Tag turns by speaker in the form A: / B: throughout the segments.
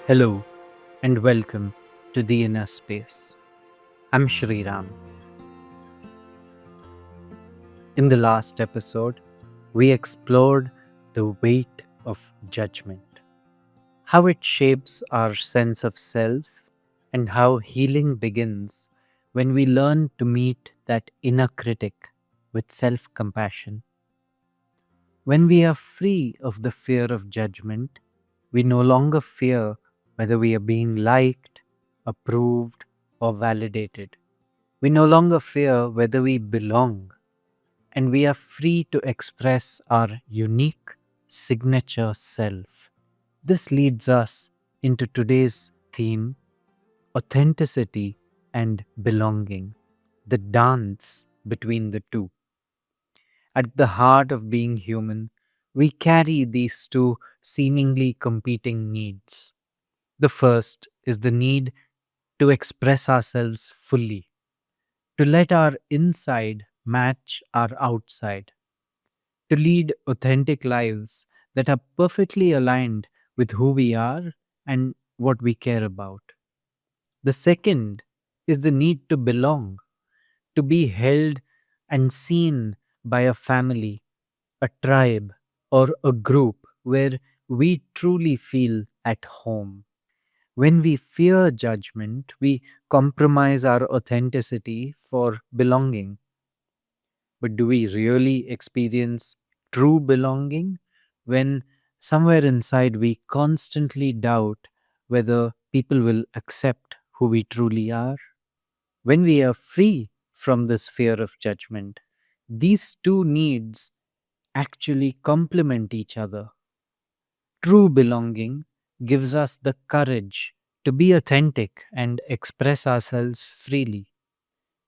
A: Hello and welcome to the Inner Space. I'm Shri Ram. In the last episode, we explored the weight of judgment, how it shapes our sense of self, and how healing begins when we learn to meet that inner critic with self compassion. When we are free of the fear of judgment, we no longer fear whether we are being liked, approved, or validated. We no longer fear whether we belong, and we are free to express our unique signature self. This leads us into today's theme: authenticity and belonging, the dance between the two. At the heart of being human, we carry these two seemingly competing needs. The first is the need to express ourselves fully, to let our inside match our outside, to lead authentic lives that are perfectly aligned with who we are and what we care about. The second is the need to belong, to be held and seen by a family, a tribe, or a group where we truly feel at home. When we fear judgment, we compromise our authenticity for belonging. But do we really experience true belonging when somewhere inside we constantly doubt whether people will accept who we truly are? When we are free from this fear of judgment, these two needs actually complement each other. True belonging gives us the courage to be authentic and express ourselves freely.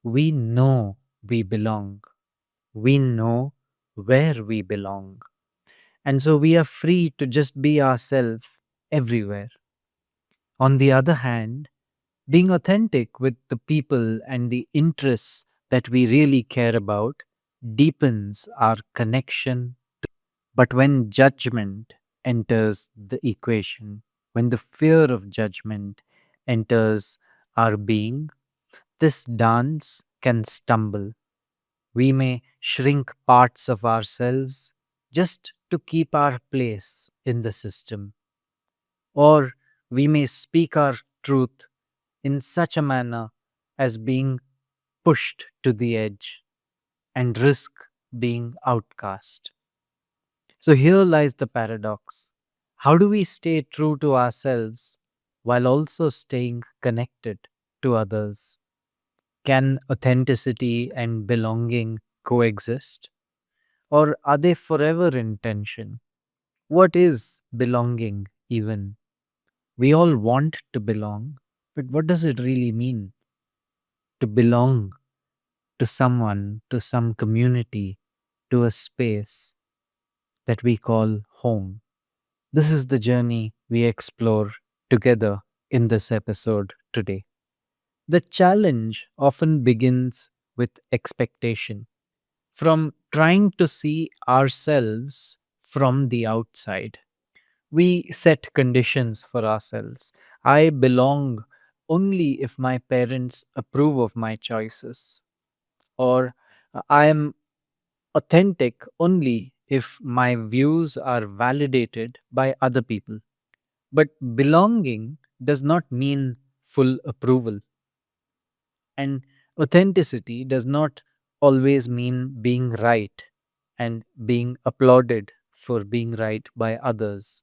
A: We know we belong. We know where we belong. And so we are free to just be ourselves everywhere. On the other hand, being authentic with the people and the interests that we really care about deepens our connection. But when judgment enters the equation, when the fear of judgment enters our being, this dance can stumble. We may shrink parts of ourselves just to keep our place in the system, or we may speak our truth in such a manner as being pushed to the edge and risk being outcast. So here lies the paradox. How do we stay true to ourselves while also staying connected to others? Can authenticity and belonging coexist? Or are they forever in tension? What is belonging even? We all want to belong, but what does it really mean to belong to someone, to some community, to a space that we call home? This is the journey we explore together in this episode today. The challenge often begins with expectation, from trying to see ourselves from the outside. We set conditions for ourselves. I belong only if my parents approve of my choices, or I am authentic only if my views are validated by other people. But belonging does not mean full approval, and authenticity does not always mean being right and being applauded for being right by others.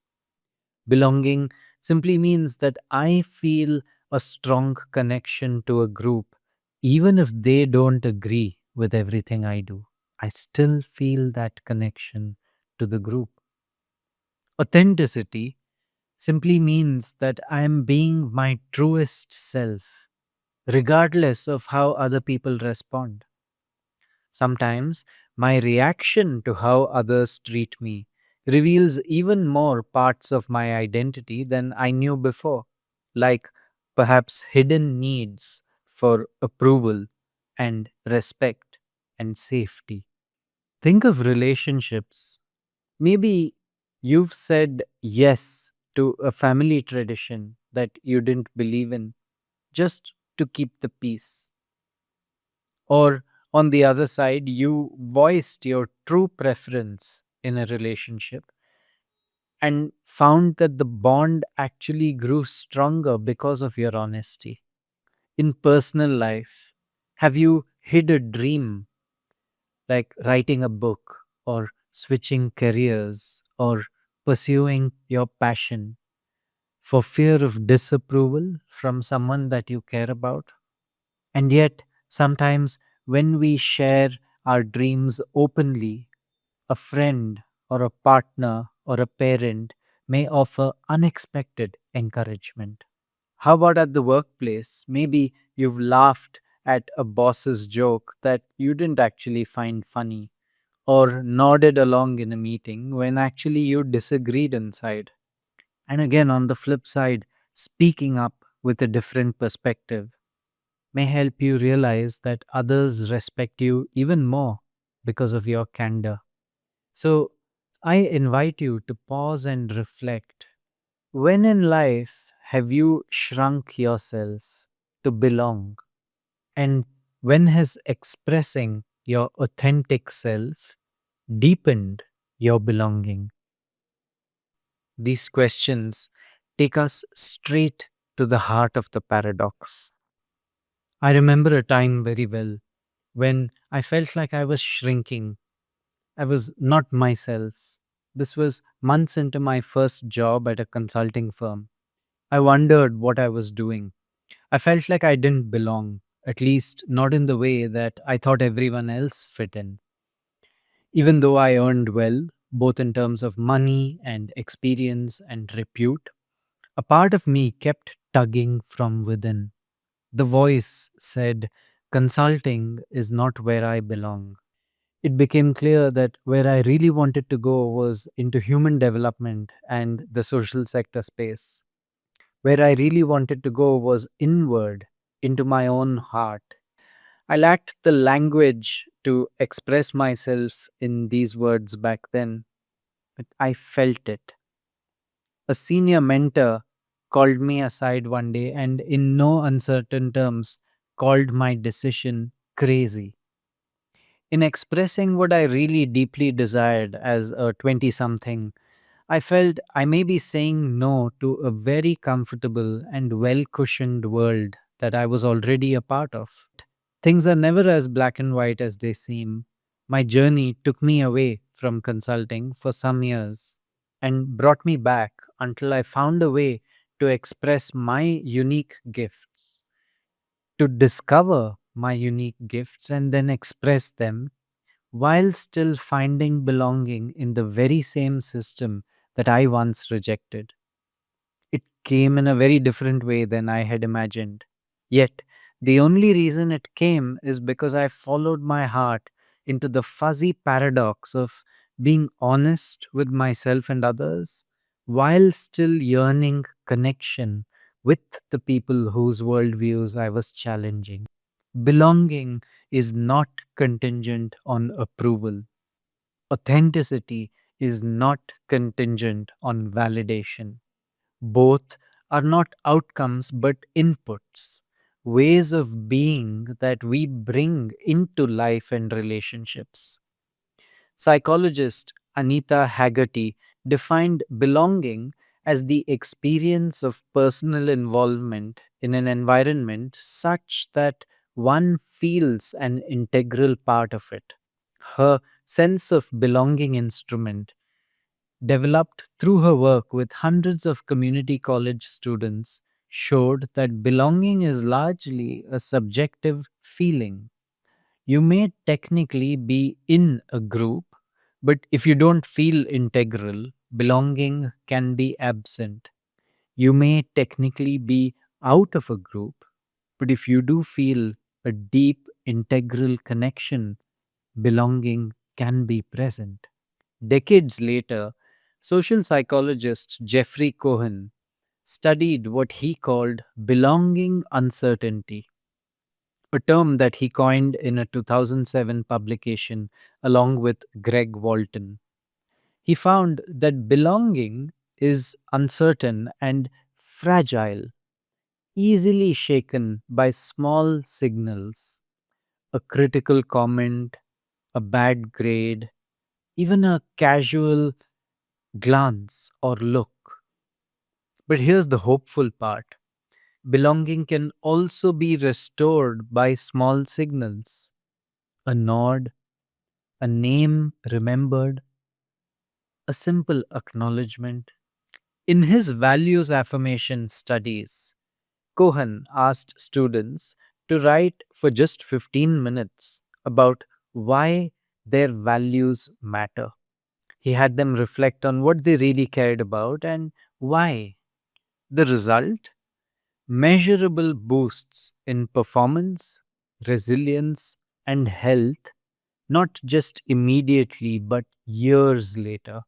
A: Belonging simply means that I feel a strong connection to a group, even if they don't agree with everything I do. I still feel that connection to the group. Authenticity simply means that I am being my truest self, regardless of how other people respond. Sometimes my reaction to how others treat me reveals even more parts of my identity than I knew before, like perhaps hidden needs for approval and respect and safety. Think of relationships. Maybe you've said yes to a family tradition that you didn't believe in just to keep the peace. Or on the other side, you voiced your true preference in a relationship and found that the bond actually grew stronger because of your honesty. In personal life, have you hid a dream like writing a book or switching careers or pursuing your passion for fear of disapproval from someone that you care about? And yet, sometimes when we share our dreams openly, a friend or a partner or a parent may offer unexpected encouragement. How about at the workplace? Maybe you've laughed at a boss's joke that you didn't actually find funny, or nodded along in a meeting when actually you disagreed inside. And again, on the flip side, speaking up with a different perspective may help you realize that others respect you even more because of your candor. So, I invite you to pause and reflect. When in life have you shrunk yourself to belong? And when has expressing your authentic self deepened your belonging? These questions take us straight to the heart of the paradox. I remember a time very well when I felt like I was shrinking. I was not myself. This was months into my first job at a consulting firm. I wondered what I was doing. I felt like I didn't belong, at least not in the way that I thought everyone else fit in. Even though I earned well, both in terms of money and experience and repute, a part of me kept tugging from within. The voice said, "Consulting is not where I belong." It became clear that where I really wanted to go was into human development and the social sector space. Where I really wanted to go was inward, into my own heart. I lacked the language to express myself in these words back then, but I felt it. A senior mentor called me aside one day and, in no uncertain terms, called my decision crazy. In expressing what I really deeply desired as a 20 something, I felt I may be saying no to a very comfortable and well cushioned world that I was already a part of. Things are never as black and white as they seem. My journey took me away from consulting for some years and brought me back until I found a way to express my unique gifts, to discover my unique gifts and then express them while still finding belonging in the very same system that I once rejected. It came in a very different way than I had imagined. Yet, the only reason it came is because I followed my heart into the fuzzy paradox of being honest with myself and others while still yearning connection with the people whose worldviews I was challenging. Belonging is not contingent on approval. Authenticity is not contingent on validation. Both are not outcomes but inputs, ways of being that we bring into life and relationships. Psychologist Anita Hagerty defined belonging as the experience of personal involvement in an environment such that one feels an integral part of it. Her sense of belonging instrument, developed through her work with hundreds of community college students, showed that belonging is largely a subjective feeling. You may technically be in a group, but if you don't feel integral, belonging can be absent. You may technically be out of a group, but if you do feel a deep integral connection, belonging can be present. Decades later, social psychologist Geoffrey Cohen studied what he called belonging uncertainty, a term that he coined in a 2007 publication along with Greg Walton. He found that belonging is uncertain and fragile, easily shaken by small signals, a critical comment, a bad grade, even a casual glance or look. But here's the hopeful part: belonging can also be restored by small signals, a nod, a name remembered, a simple acknowledgement. In his values affirmation studies, Cohen asked students to write for just 15 minutes about why their values matter. He had them reflect on what they really cared about and why. The result? Measurable boosts in performance, resilience, and health, not just immediately but years later.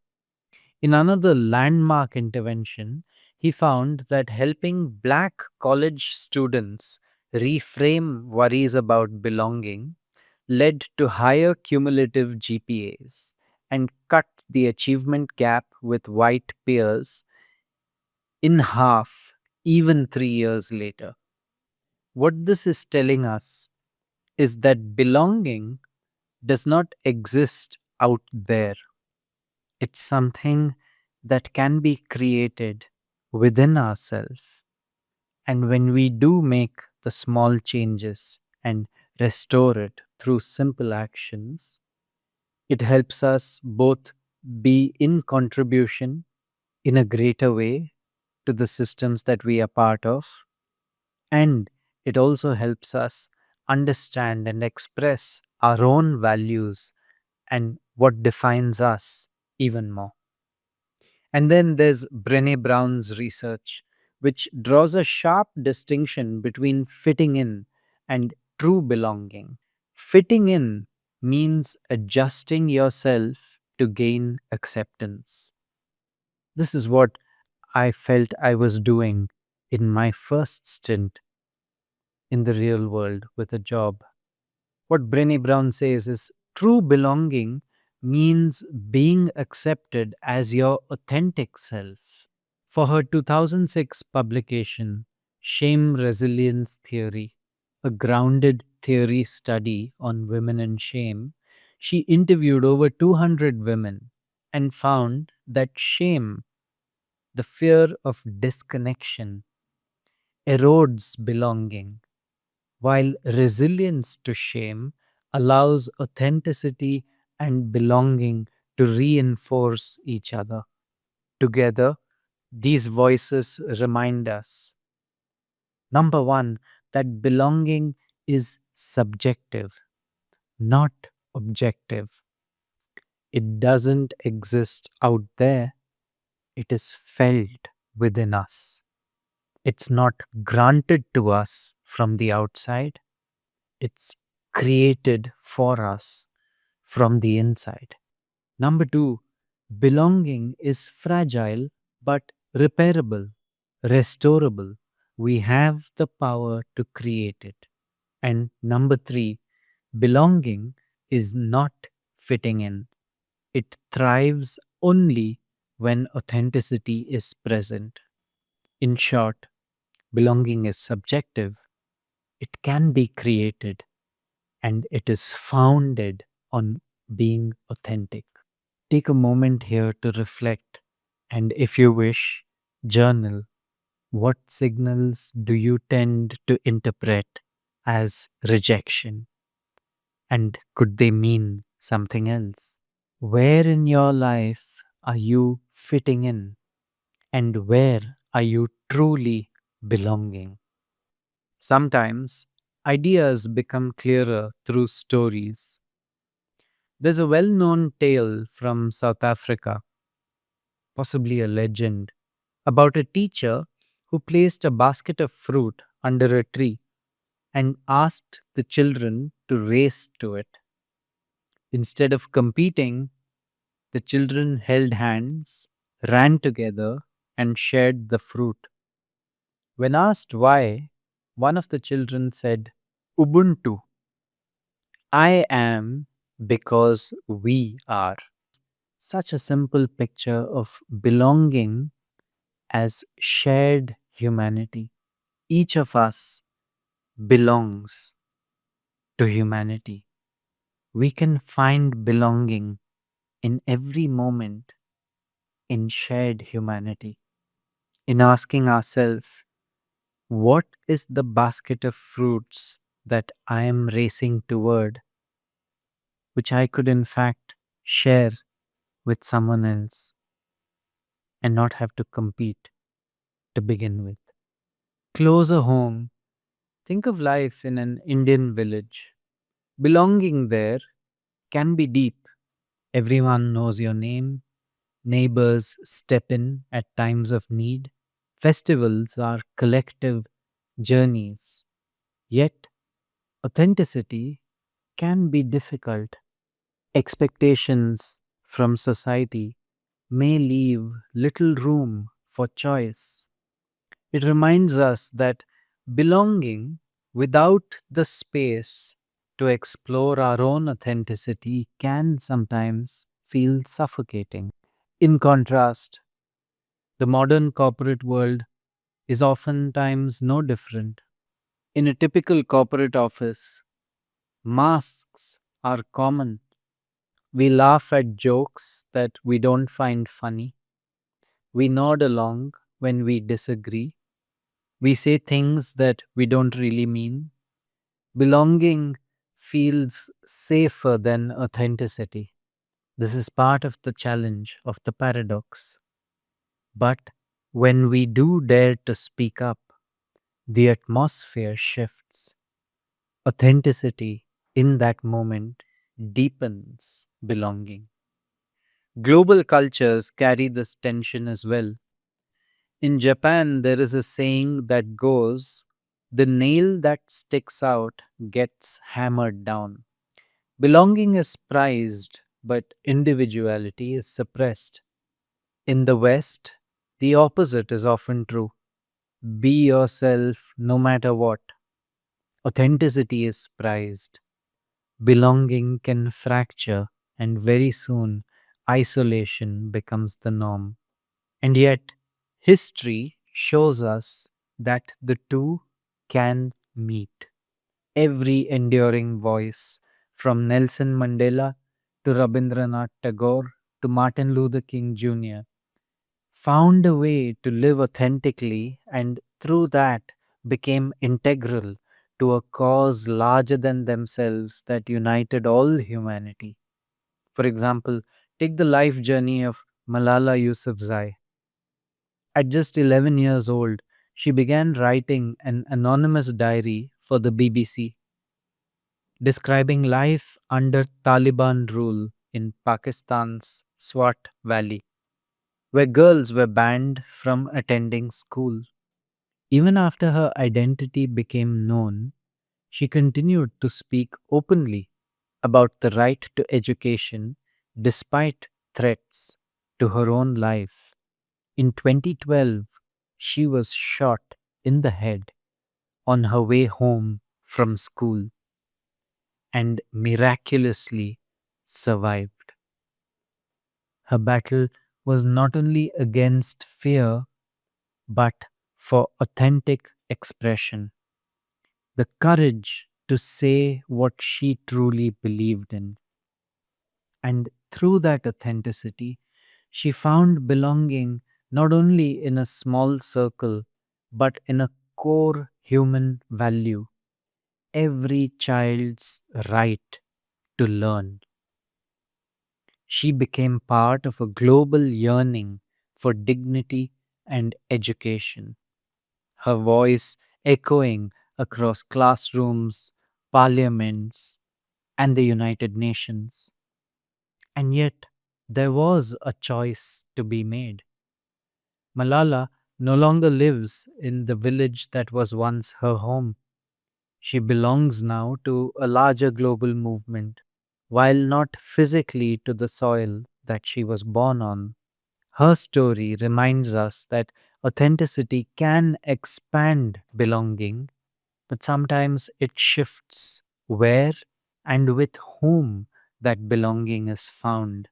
A: In another landmark intervention, he found that helping black college students reframe worries about belonging led to higher cumulative GPAs and cut the achievement gap with white peers in half, even 3 years later. What this is telling us is that belonging does not exist out there. It's something that can be created within ourselves. And when we do make the small changes and restore it through simple actions, it helps us both be in contribution in a greater way to the systems that we are part of, and it also helps us understand and express our own values and what defines us even more. And then there's Brené Brown's research, which draws a sharp distinction between fitting in and true belonging. Fitting in means adjusting yourself to gain acceptance. This is what I felt I was doing in my first stint in the real world with a job. What Brené Brown says is true belonging means being accepted as your authentic self. For her 2006 publication, Shame Resilience Theory, a grounded theory study on women and shame, she interviewed over 200 women and found that shame, the fear of disconnection, erodes belonging, while resilience to shame allows authenticity and belonging to reinforce each other. Together, these voices remind us: number one, that belonging is subjective, not objective. It doesn't exist out there, it is felt within us. It's not granted to us from the outside, it's created for us from the inside. Number two, belonging is fragile but repairable, restorable. We have the power to create it. And number three, belonging is not fitting in. It thrives only when authenticity is present. In short, belonging is subjective, it can be created, and it is founded on being authentic. Take a moment here to reflect, and if you wish, journal. What signals do you tend to interpret as rejection? And could they mean something else? Where in your life are you fitting in? And where are you truly belonging? Sometimes ideas become clearer through stories. There's a well known tale from South Africa, possibly a legend, about a teacher who placed a basket of fruit under a tree and asked the children to race to it. Instead of competing, the children held hands, ran together, and shared the fruit. When asked why, one of the children said, Ubuntu, I am because we are. Such a simple picture of belonging as shared humanity. Each of us belongs to humanity. We can find belonging in every moment in shared humanity. In asking ourselves, what is the basket of fruits that I am racing toward, which I could in fact share with someone else and not have to compete to begin with? Closer home, think of life in an Indian village. Belonging there can be deep. Everyone knows your name. Neighbors step in at times of need. Festivals are collective journeys. Yet, authenticity can be difficult. Expectations from society may leave little room for choice. It reminds us that belonging without the space to explore our own authenticity can sometimes feel suffocating. In contrast, the modern corporate world is oftentimes no different. In a typical corporate office, masks are common. We laugh at jokes that we don't find funny. We nod along when we disagree. We say things that we don't really mean. Belonging feels safer than authenticity. This is part of the challenge of the paradox. But when we do dare to speak up, the atmosphere shifts. Authenticity in that moment deepens belonging. Global cultures carry this tension as well. In Japan, there is a saying that goes, the nail that sticks out gets hammered down. Belonging is prized, but individuality is suppressed. In the West, the opposite is often true. Be yourself no matter what. Authenticity is prized. Belonging can fracture, and very soon, isolation becomes the norm. And yet, history shows us that the two can meet. Every enduring voice, from Nelson Mandela to Rabindranath Tagore to Martin Luther King Jr., found a way to live authentically and through that became integral to a cause larger than themselves that united all humanity. For example, take the life journey of Malala Yousafzai. At just 11 years old, she began writing an anonymous diary for the BBC, describing life under Taliban rule in Pakistan's Swat Valley, where girls were banned from attending school. Even after her identity became known, she continued to speak openly about the right to education despite threats to her own life. In 2012, she was shot in the head on her way home from school and miraculously survived. Her battle was not only against fear but for authentic expression, the courage to say what she truly believed in. And through that authenticity, she found belonging not only in a small circle, but in a core human value, every child's right to learn. She became part of a global yearning for dignity and education, her voice echoing across classrooms, parliaments, and the United Nations. And yet, there was a choice to be made. Malala no longer lives in the village that was once her home. She belongs now to a larger global movement, while not physically to the soil that she was born on. Her story reminds us that authenticity can expand belonging, but sometimes it shifts where and with whom that belonging is found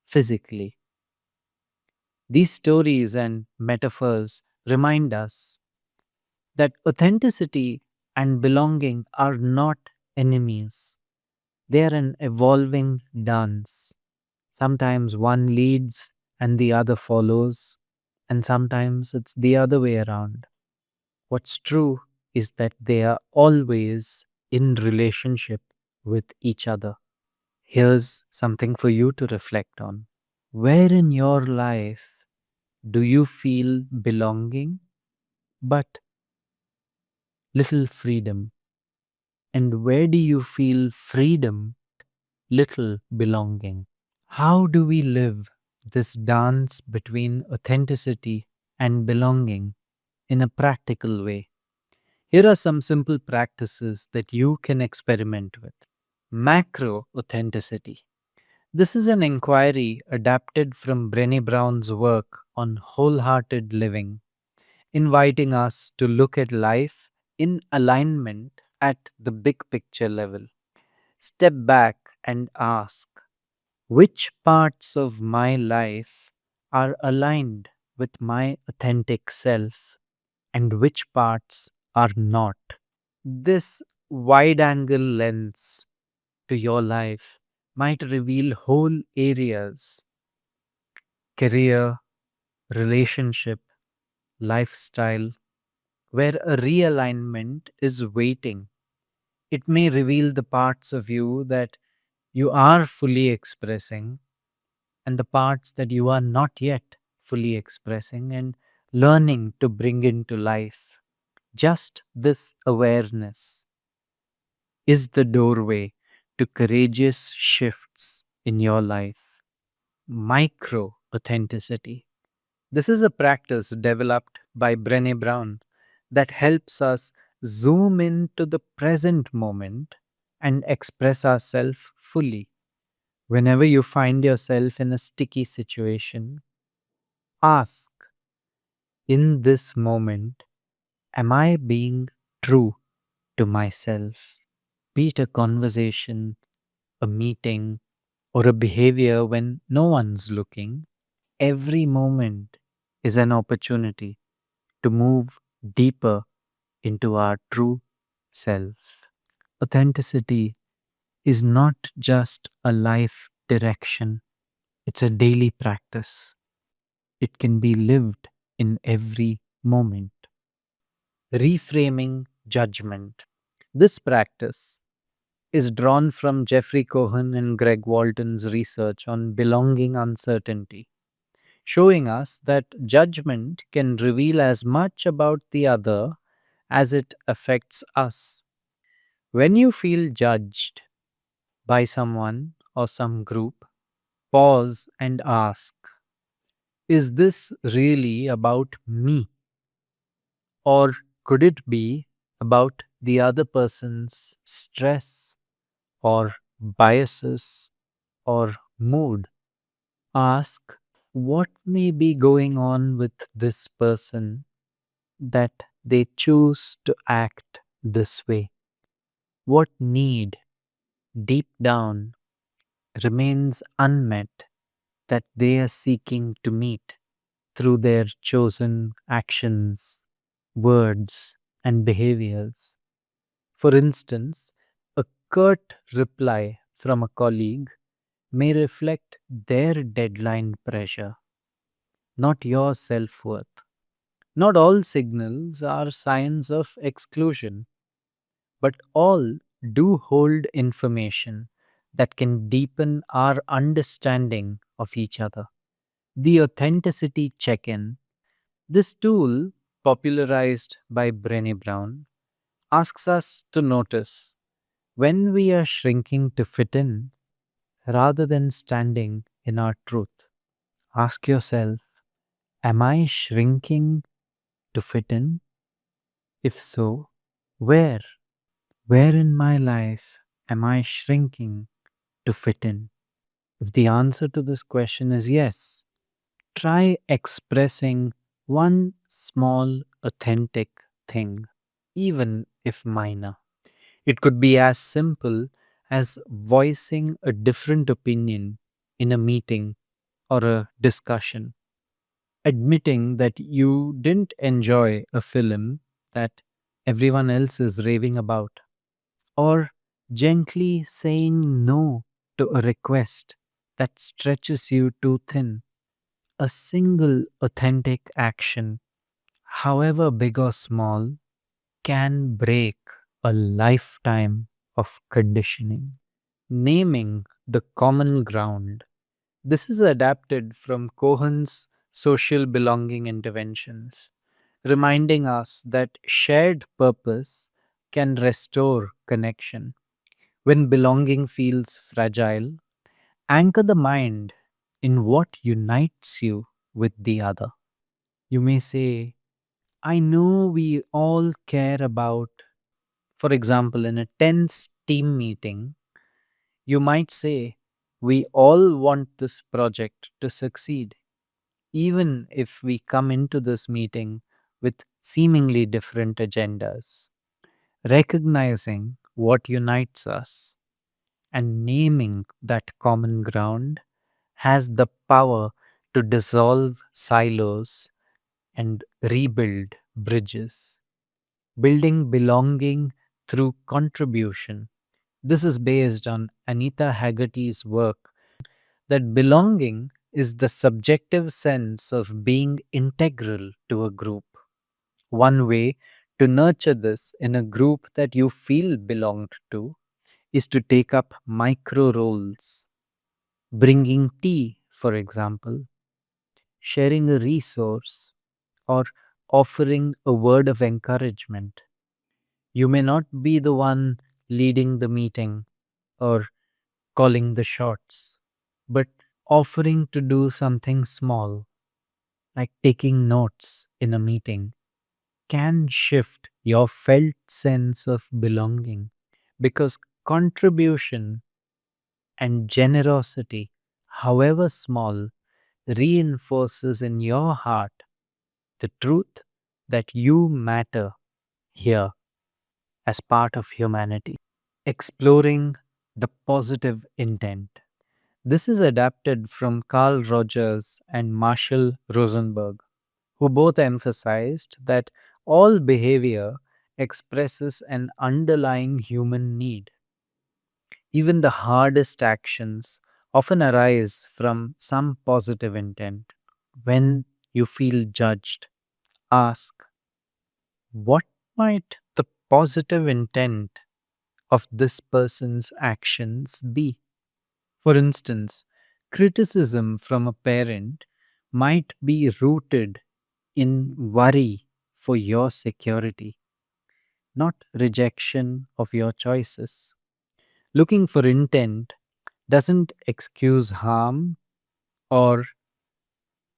A: physically. These stories and metaphors remind us that authenticity and belonging are not enemies. They are an evolving dance. Sometimes one leads and the other follows, and sometimes it's the other way around. What's true is that they are always in relationship with each other. Here's something for you to reflect on. Where in your life do you feel belonging but little freedom? And where do you feel freedom, little belonging? How do we live this dance between authenticity and belonging in a practical way? Here are some simple practices that you can experiment with. Macro authenticity. This is an inquiry adapted from Brené Brown's work on wholehearted living, inviting us to look at life in alignment at the big picture level. Step back and ask, which parts of my life are aligned with my authentic self and which parts are not? This wide angle lens to your life might reveal whole areas: career, relationship, lifestyle, where a realignment is waiting. It may reveal the parts of you that you are fully expressing and the parts that you are not yet fully expressing and learning to bring into life. Just this awareness is the doorway to courageous shifts in your life. Micro authenticity. This is a practice developed by Brené Brown that helps us zoom into the present moment and express ourselves fully. Whenever you find yourself in a sticky situation, ask, in this moment, am I being true to myself? Be it a conversation, a meeting, or a behavior when no one's looking, every moment is an opportunity to move deeper into our true self. Authenticity is not just a life direction, it's a daily practice. It can be lived in every moment. Reframing judgment. This practice is drawn from Geoffrey Cohen and Greg Walton's research on belonging uncertainty, showing us that judgment can reveal as much about the other as it affects us. When you feel judged by someone or some group, pause and ask, is this really about me? Or could it be about the other person's stress or biases or mood? Ask, what may be going on with this person that they choose to act this way? What need deep down remains unmet that they are seeking to meet through their chosen actions, words, and behaviors? For instance, a curt reply from a colleague may reflect their deadline pressure, not your self worth. Not all signals are signs of exclusion, but all do hold information that can deepen our understanding of each other. The authenticity check in, this tool, popularized by Brené Brown, asks us to notice when we are shrinking to fit in rather than standing in our truth. Ask yourself, am I shrinking to fit in? If so, where? Where in my life am I shrinking to fit in? If the answer to this question is yes, try expressing one small, authentic thing, even if minor. It could be as simple as voicing a different opinion in a meeting or a discussion. admitting that you didn't enjoy a film that everyone else is raving about, or gently saying no to a request that stretches you too thin. A single authentic action, however big or small, can break a lifetime of conditioning. Naming the common ground. This is adapted from Cohen's social belonging interventions, reminding us that shared purpose can restore connection. When belonging feels fragile, anchor the mind in what unites you with the other. You may say, I know we all care about, for example, in a tense team meeting, you might say, we all want this project to succeed, even if we come into this meeting with seemingly different agendas. Recognizing what unites us and naming that common ground has the power to dissolve silos and rebuild bridges. Building belonging through contribution. This is based on Anita Hagerty's work that belonging is the subjective sense of being integral to a group. One way to nurture this in a group that you feel belonged to is to take up micro roles. Bringing tea, for example, sharing a resource, or offering a word of encouragement. You may not be the one leading the meeting or calling the shots, but offering to do something small, like taking notes in a meeting, can shift your felt sense of belonging because contribution and generosity, however small, reinforces in your heart the truth that you matter here as part of humanity. Exploring the positive intent. This is adapted from Carl Rogers and Marshall Rosenberg, who both emphasized that all behavior expresses an underlying human need. Even the hardest actions often arise from some positive intent. When you feel judged, ask, what might the positive intent of this person's actions be? For instance, criticism from a parent might be rooted in worry for your security, not rejection of your choices. Looking for intent doesn't excuse harm or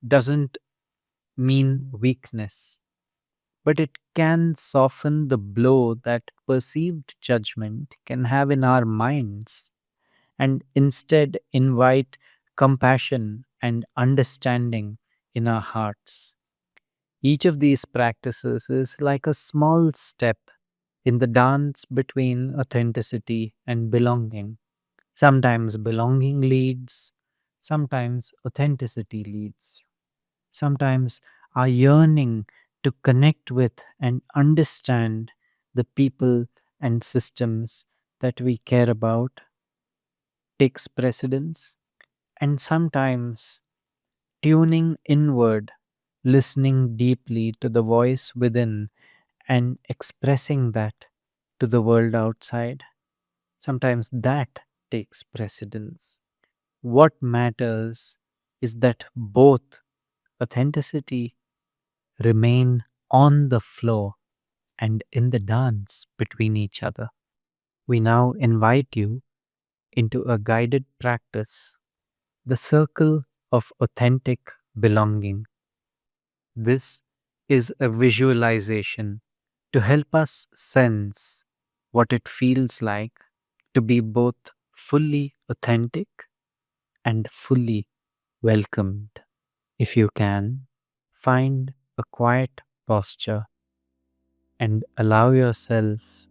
A: doesn't mean weakness, but it can soften the blow that perceived judgment can have in our minds and instead invite compassion and understanding in our hearts. Each of these practices is like a small step in the dance between authenticity and belonging. Sometimes belonging leads, sometimes authenticity leads. Sometimes our yearning to connect with and understand the people and systems that we care about takes precedence, and sometimes tuning inward, listening deeply to the voice within, and expressing that to the world outside. Sometimes that takes precedence. What matters is that both authenticity remain on the floor and in the dance between each other. We now invite you into a guided practice, the circle of authentic belonging. This is a visualization to help us sense what it feels like to be both fully authentic and fully welcomed. If you can, find a quiet posture and allow yourself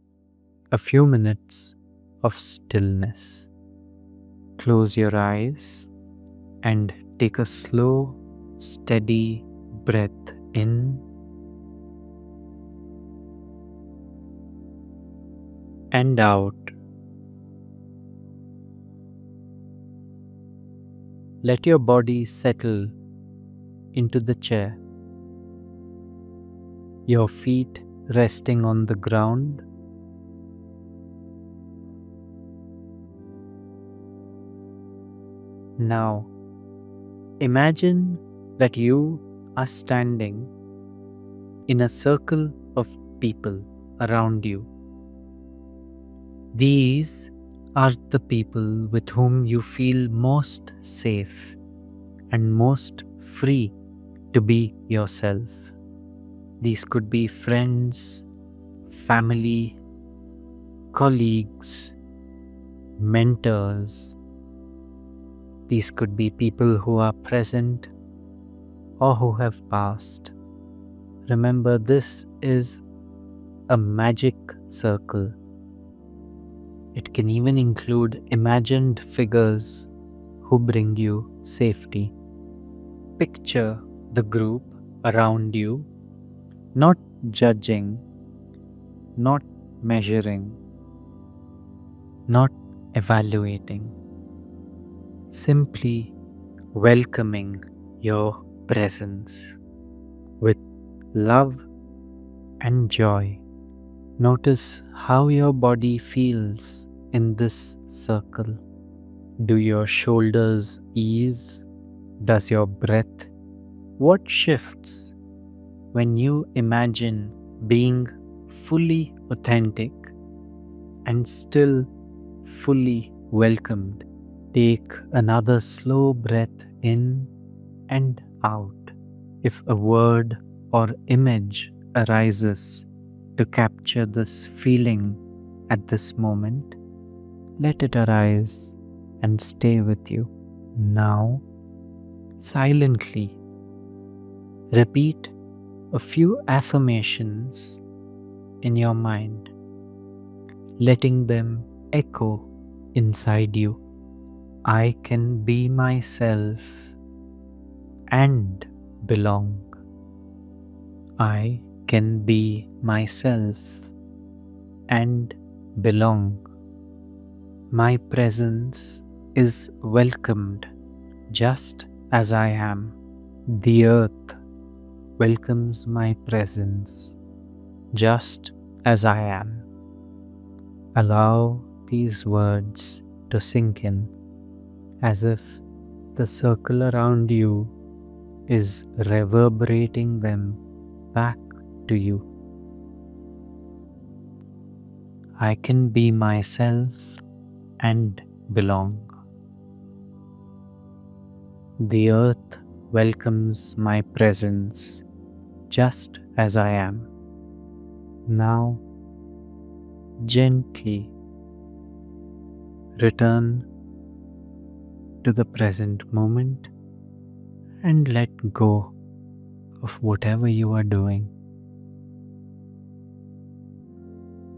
A: a few minutes of stillness. Close your eyes and take a slow, steady breath in and out. Let your body settle into the chair, your feet resting on the ground. Now, imagine that you are standing in a circle of people around you. These are the people with whom you feel most safe and most free to be yourself. These could be friends, family, colleagues, mentors. These could be people who are present or who have passed. Remember, this is a magic circle. It can even include imagined figures who bring you safety. Picture the group around you, not judging, not measuring, not evaluating, simply welcoming your presence with love and joy. Notice how your body feels in this circle. Do your shoulders ease? Does your breath? What shifts when you imagine being fully authentic and still fully welcomed? Take another slow breath in and out. If a word or image arises to capture this feeling at this moment, let it arise and stay with you. Now, silently repeat a few affirmations in your mind, letting them echo inside you. I can be myself and belong. I can be myself and belong. My presence is welcomed just as I am. The earth welcomes my presence just as I am. Allow these words to sink in as if the circle around you is reverberating them back to you. I can be myself and belong. The earth welcomes my presence just as I am. Now, gently return to the present moment and let go of whatever you are doing.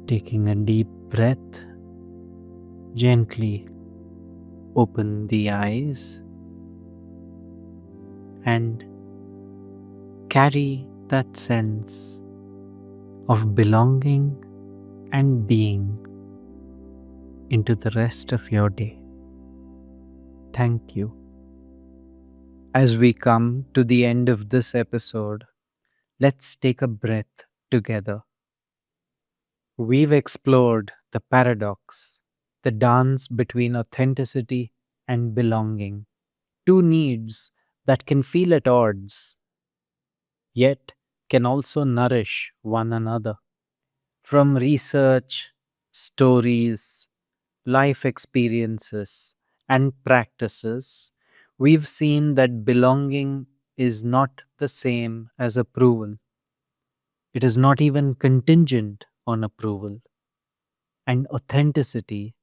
A: Taking a deep breath, gently open the eyes and carry that sense of belonging and being into the rest of your day. Thank you. As we come to the end of this episode, let's take a breath together. We've explored the paradox, the dance between authenticity and belonging, two needs that can feel at odds, yet can also nourish one another. From research, stories, life experiences, and practices, we've seen that belonging is not the same as approval. It is not even contingent on approval. And authenticity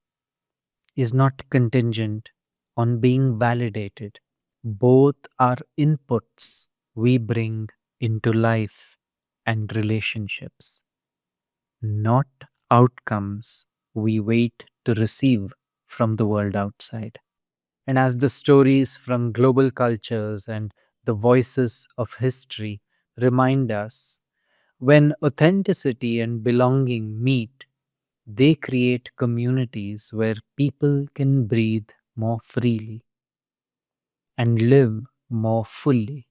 A: is not contingent on being validated. Both are inputs we bring into life and relationships, not outcomes we wait to receive from the world outside. And as the stories from global cultures and the voices of history remind us when authenticity and belonging meet, they create communities where people can breathe more freely and live more fully.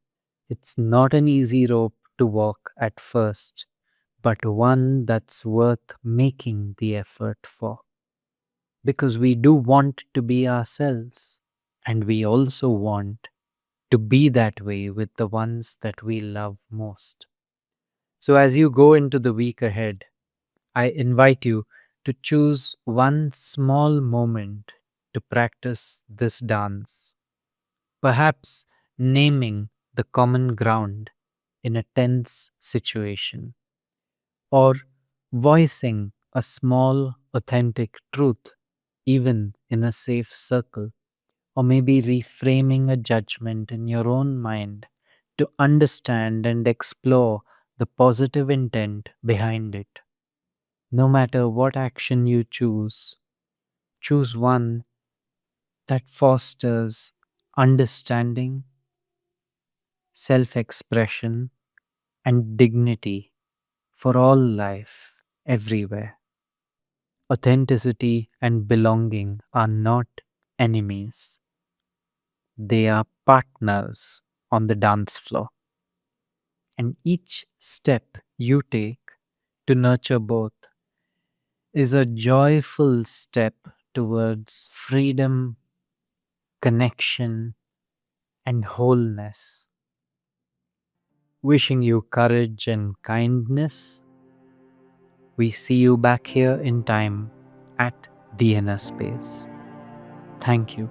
A: It's not an easy rope to walk at first, but one that's worth making the effort for. Because we do want to be ourselves, and we also want to be that way with the ones that we love most. So, as you go into the week ahead, I invite you to choose one small moment to practice this dance, perhaps naming the common ground in a tense situation, or voicing a small, authentic truth, even in a safe circle, or maybe reframing a judgment in your own mind to understand and explore the positive intent behind it. No matter what action you choose one that fosters understanding, self expression, and dignity for all life everywhere. Authenticity and belonging are not enemies, they are partners on the dance floor. And each step you take to nurture both is a joyful step towards freedom, connection, and wholeness. Wishing you courage and kindness. We see you back here in time at the inner space. Thank you.